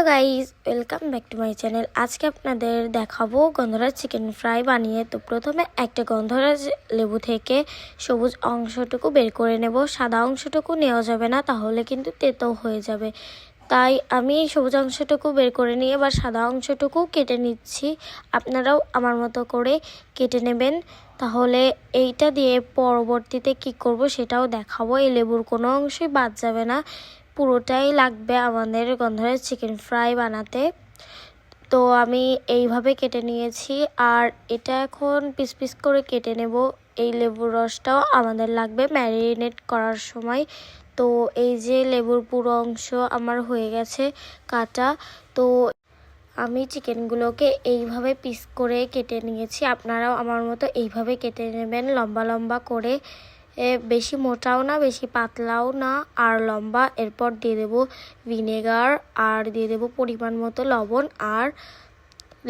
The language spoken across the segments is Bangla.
Hello guys, welcome back to my channel. আজকে আপনাদের দেখাবো গন্ধরাজ চিকেন ফ্রাই বানিয়ে। তো প্রথমে একটা গন্ধরাজ লেবু থেকে সবুজ অংশটুকু বের করে নেব। সাদা অংশটুকু নেওয়া যাবে না, তাহলে কিন্তু তেতো হয়ে যাবে। তাই আমি সবুজ অংশটুকু বের করে নিয়ে এবার সাদা অংশটুকু কেটে নিচ্ছি। আপনারাও আমার মতো করে কেটে নেবেন। তাহলে এইটা দিয়ে পরবর্তীতে কি করব সেটাও দেখাবো। এই লেবুর কোনো অংশই বাদ যাবে না, পুরোটাই লাগবে আমাদের গন্ধরাজ চিকেন ফ্রাই বানাতে। তো আমি এইভাবে কেটে নিয়েছি, আর এটা এখন পিস পিস করে কেটে নেব। এই লেবুর রসটাও আমাদের লাগবে ম্যারিনেট করার সময়। তো এই যে লেবুর পুরো অংশ আমার হয়ে গেছে কাটা। তো আমি চিকেনগুলোকে এইভাবে পিস করে কেটে নিয়েছি। আপনারাও আমার মতো এইভাবে কেটে নেবেন, লম্বা লম্বা করে, বেশি মোটাও না বেশি পাতলাও না, আর লম্বা। এরপর দিয়ে দেবো ভিনেগার, আর দিয়ে দেবো পরিমাণ মতো লবণ আর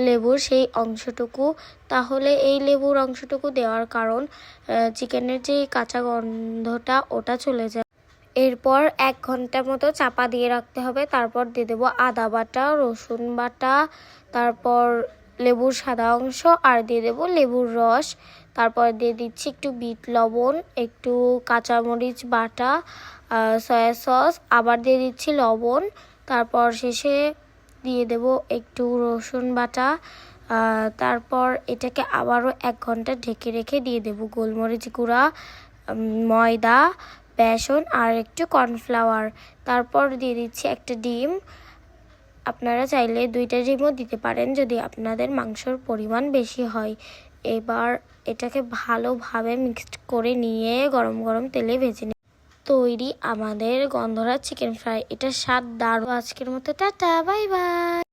লেবুর সেই অংশটুকু। তাহলে এই লেবুর অংশটুকু দেওয়ার কারণ চিকেনের যে কাঁচা গন্ধটা ওটা চলে যায়। এরপর 1 ঘন্টা মতো চাপা দিয়ে রাখতে হবে। তারপর দিয়ে দেবো আদা বাটা, রসুন বাটা, তারপর লেবুর সাদা অংশ, আর দিয়ে দেবো লেবুর রস। তারপর দিয়ে দিচ্ছি একটু বিট লবণ, একটু কাঁচামরিচ বাটা, সয়া সস, আবার দিয়ে দিচ্ছি লবণ। তারপর শেষে দিয়ে দেবো একটু রসুন বাটা। তারপর এটাকে আবারও 1 ঘন্টা ঢেকে রেখে দিয়ে দেবো গোলমরিচ গুঁড়া, ময়দা, বেসন আর একটু কর্নফ্লাওয়ার। তারপর দিয়ে দিচ্ছি একটা ডিম। আপনারা চাইলে 2টা ডিমও দিতে পারেন যদি আপনাদের মাংসর পরিমাণ বেশি হয়। এবার এটাকে ভালোভাবে মিক্সড করে নিয়ে গরম গরম তেলে ভেজে নিই। তৈরি আমাদের গন্ধরাজ চিকেন ফ্রাই। এটা স্বাদ দারুণ। আজকের মতো টাটা, বাই বাই।